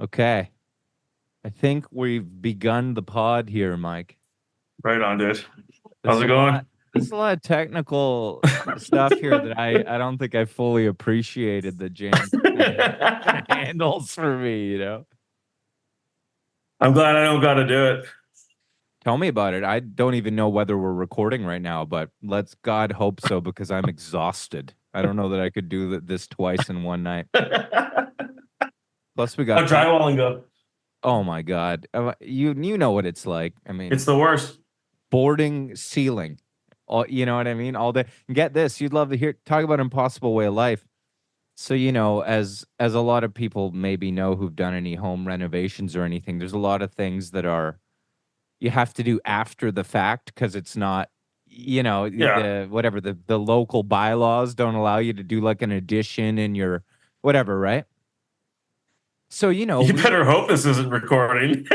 Okay. I think we've begun the pod here, Mike. Right on, dude. There's How's a it lot, going? there's a lot of technical stuff here that I don't think I fully appreciated that James handles for me. I'm glad I don't got to do it. Tell me about it. I don't even know whether we're recording right now, but let's God hope so because I'm exhausted. I don't know that I could do this twice in one night. Plus, we How got drywalling go? oh my God. You know what it's like. I mean, It's the worst. boarding ceiling. You know what I mean? All day. Get this. You'd love to hear talk about impossible way of life. So, as a lot of people maybe know who've done any home renovations or anything, there's a lot of things that are you have to do after the fact because it's not, Yeah. the local bylaws don't allow you to do like an addition in your whatever, right? So, You better hope this isn't recording.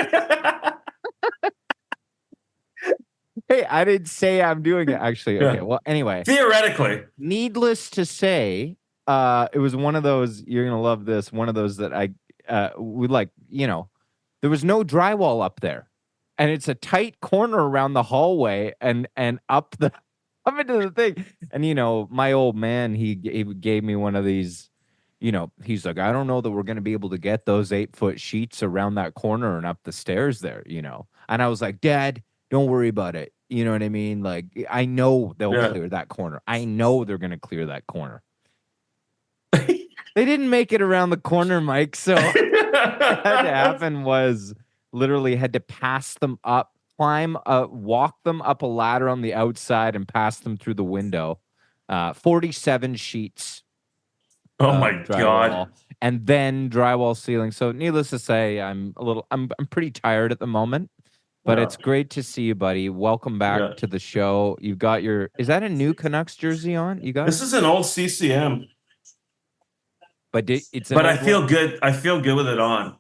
hey, I didn't say I'm doing it actually. Okay. Yeah. Well, anyway, Theoretically. needless to say, it was one of those, you're gonna love this, one of those that I would like, there was no drywall up there. And it's a tight corner around the hallway and up the up into the thing. And my old man, he gave me one of these, he's like, I don't know that we're gonna be able to get those 8-foot sheets around that corner and up the stairs there. And I was like, Dad, don't worry about it. You know what I mean? Like, I know they'll Yeah. clear that corner. I know they're gonna clear that corner. They didn't make it around the corner, Mike. So what had to happen was literally had to pass them up, walk them up a ladder on the outside and pass them through the window. 47 sheets Oh of my drywall God. and then drywall ceiling. So needless to say, I'm pretty tired at the moment, but Yeah. it's great to see you, buddy. Welcome back Yeah. to the show. You've got is that a new Canucks jersey on? You got This is an old CCM, but it's an but I old feel one. good. I feel good with it on.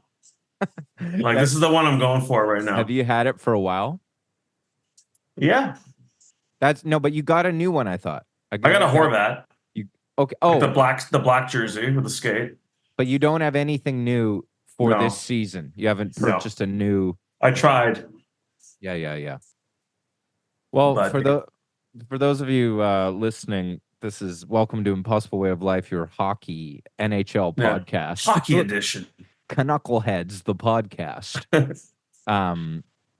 Like, Have, this is the one I'm going for right have now. you had it for a while? Yeah. That's no, but you got a new one, I thought. I got a Horvat. You okay? Like the Oh, black jersey with the skate. but you don't have anything new for this No. season. You haven't No. purchased a new. I tried. Yeah. Well, But for those of you listening, this is Welcome to Impossible Way of Life, your hockey NHL yeah. podcast. Hockey edition. Knuckleheads, the podcast.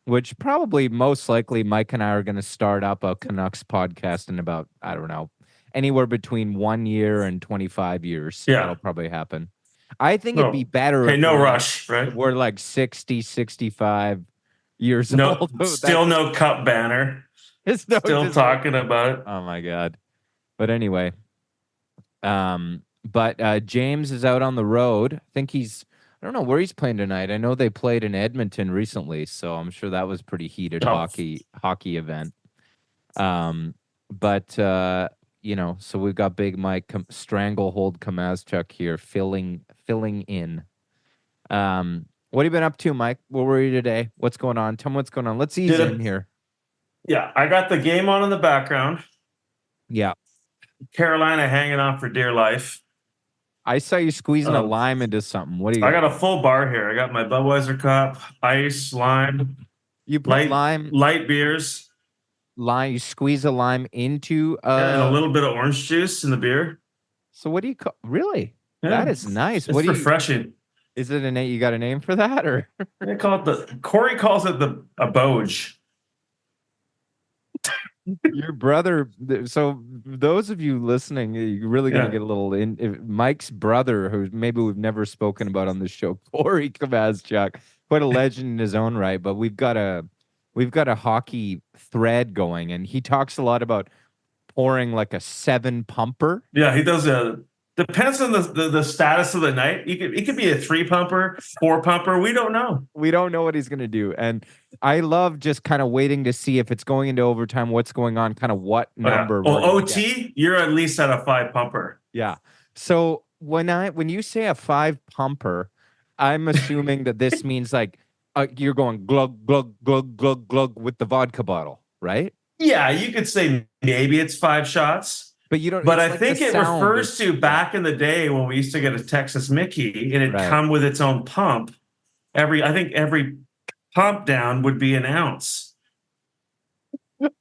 Which probably most likely Mike and I are going to start up a Canucks podcast in about, I don't know, anywhere between 1 year and 25 years. Yeah. That'll probably happen. I think it'd No. be better Hey, if no rush, right? we're like 60, 65 years No, old. still no cup banner. Still talking about it. Oh my God. But anyway, James is out on the road. I think I don't know where he's playing tonight. I know they played in Edmonton recently, so I'm sure that was pretty heated hockey event. So we've got Big Mike Stranglehold Komaszczuk here filling in. What have you been up to, Mike? Where were you today? What's going on? Tell me what's going on. Let's ease in here. Yeah, I got the game on in the background. Yeah. Carolina hanging on for dear life. I saw you squeezing a lime into something. What do you I got a full bar here. I got my Budweiser cup, ice, lime. You put light beers. Lime. You squeeze a lime into and a little bit of orange juice in the beer. So what do you call? Really? Yeah, that is nice. It's refreshing. Is it a name? You got a name for that, or they call it Corey calls it a Boge. Your brother. So those of you listening, you're really going to get a little in. Mike's brother, who maybe we've never spoken about on this show, Corey Komaszczuk, quite a legend in his own right. But we've got a hockey thread going, and he talks a lot about pouring like a 7 pumper. Yeah, he does depends on the status of the night. It could be a 3 pumper, 4 pumper. We don't know. We don't know what he's going to do. And I love just kind of waiting to see if it's going into overtime, what's going on, kind of what number. OT, you're at least at a 5 pumper. Yeah. So when you say a 5 pumper, I'm assuming that this means like you're going glug, glug, glug, glug, glug with the vodka bottle, right? Yeah, you could say maybe it's 5 shots. But you don't. But I think it refers to back in the day when we used to get a Texas Mickey and it'd come with its own pump. I think every pump down would be an ounce.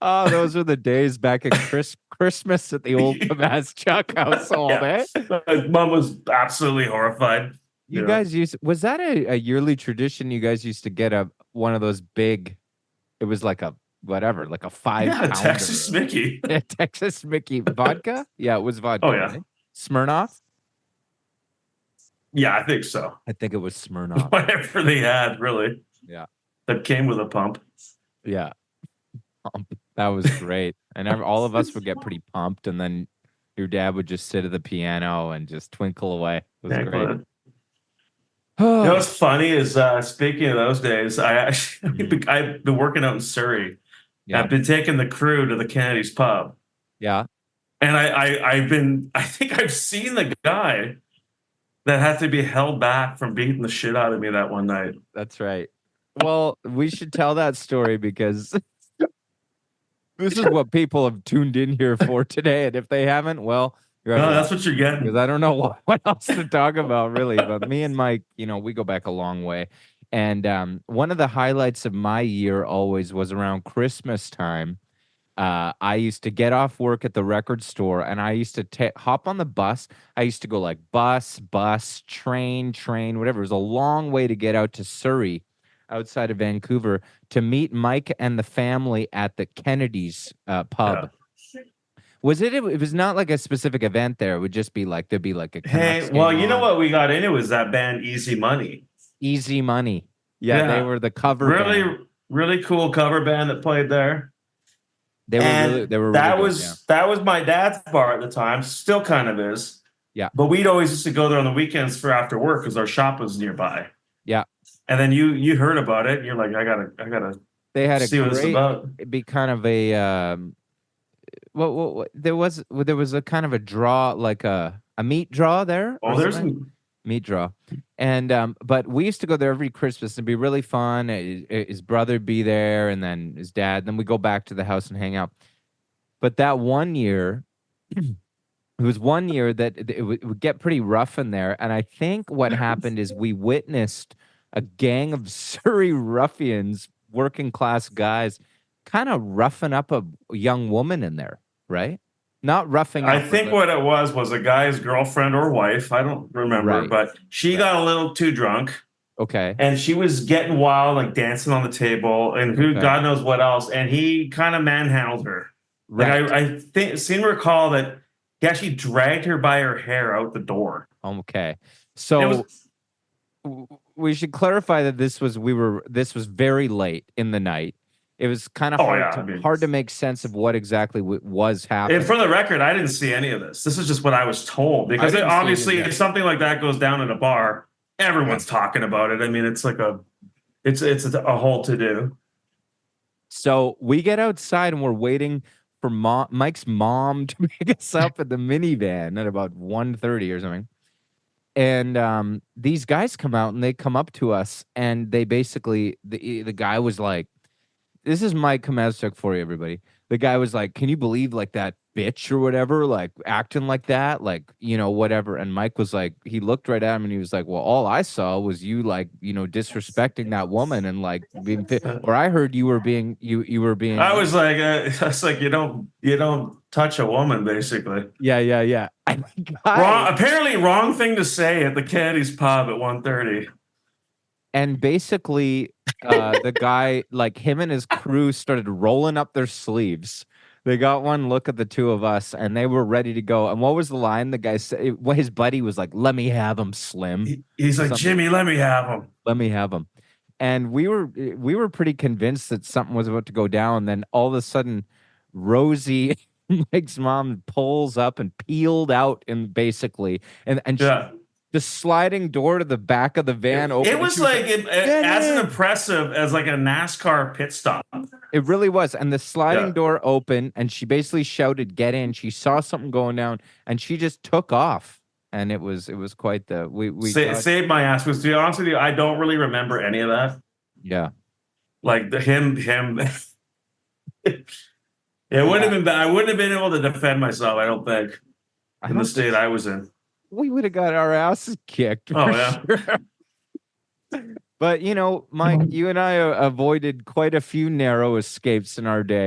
Oh, those are the days back at Christmas at the old Komaszczuk household, Yeah. eh? My mom was absolutely horrified. You guys was that a yearly tradition? You guys used to get one of those big, it was like a whatever, like a 5-pounder. Texas Mickey. Texas Mickey vodka? Yeah, it was vodka. Oh, yeah. Right? Smirnoff? Yeah, I think so. I think it was Smirnoff. Whatever they had, really. Yeah. That came with a pump. Yeah. That was great. And all of us would get pretty pumped, and then your dad would just sit at the piano and just twinkle away. It was great. You know what's funny is speaking of those days, I've been working out in Surrey. Yeah. I've been taking the crew to the Kennedy's pub. Yeah. And I think I've seen the guy that had to be held back from beating the shit out of me that one night. That's right. Well, we should tell that story because this is what people have tuned in here for today. And if they haven't, well, that's what you're getting. Because I don't know what else to talk about, really. But me and Mike, we go back a long way. And one of the highlights of my year always was around Christmas time. I used to get off work at the record store, and I used to hop on the bus. I used to go like bus, train, whatever. It was a long way to get out to Surrey, outside of Vancouver, to meet Mike and the family at the Kennedy's pub. Yeah. Was it? It was not like a specific event there. It would just be like there'd be like a. Hey, well, you know what we got into was that band Easy Money. Easy Money. Yeah, they were the cover. Really cool cover band that played there. They were really that good, was my dad's bar at the time. Still kind of is. Yeah. But we'd always used to go there on the weekends for after work because our shop was nearby. Yeah. And then you heard about it. And you're like, I gotta. They had see what it's about. It'd be kind of a. Well, there was a kind of a draw, like a meat draw there. Oh, there's meat draw, and but we used to go there every Christmas. It'd be really fun. His brother'd be there, and then his dad. Then we go back to the house and hang out. But that one year, it was one year that it would get pretty rough in there. And I think what happened is we witnessed a gang of Surrey ruffians, working class guys, kind of roughing up a young woman in there, right? Not roughing up. I think what it was a guy's girlfriend or wife. I don't remember, Right. but she got a little too drunk. Okay. And she was getting wild, like dancing on the table and God knows what else. And he kind of manhandled her. Right. Like I seem to recall that he actually dragged her by her hair out the door. Okay. So we should clarify that this was very late in the night. It was kind of hard to make sense of what exactly was happening. And for the record, I didn't see any of this. This is just what I was told, because obviously if something like that goes down at a bar, everyone's talking about it. I mean, it's like it's a whole to do. So we get outside and we're waiting for Mike's mom to pick us up at the minivan at about 1:30 or something. And these guys come out and they come up to us and they basically the guy was like, this is Mike Komaszczuk for you, everybody. The guy was like, can you believe like that bitch or whatever, like acting like that, like, whatever. And Mike was like, he looked right at him and he was like, well, all I saw was you like, disrespecting that woman and like being, or I heard you were being, you were being. I was like, you don't touch a woman, basically. Yeah. Apparently wrong thing to say at the Kennedy's pub at 1:30. And basically, the guy, like him and his crew started rolling up their sleeves. They got one look at the two of us and they were ready to go. And what was the line the guy said? Well, his buddy was like, let me have him, Slim. He's like, Jimmy, let me have him. Let me have him. And we were pretty convinced that something was about to go down. Then all of a sudden, Rosie, Mike's mom, pulls up and peeled out and basically, and the sliding door to the back of the van opened. It was like as impressive as like a NASCAR pit stop. It really was. And the sliding door opened and she basically shouted, get in. She saw something going down and she just took off. And it was quite the saved my ass. Because to be honest with you, I don't really remember any of that. Yeah. Like him. It wouldn't have been bad. I wouldn't have been able to defend myself, I don't think, in the state I was in. We would have got our asses kicked. Oh, yeah. Sure. But, you know, Mike, you and I avoided quite a few narrow escapes in our day.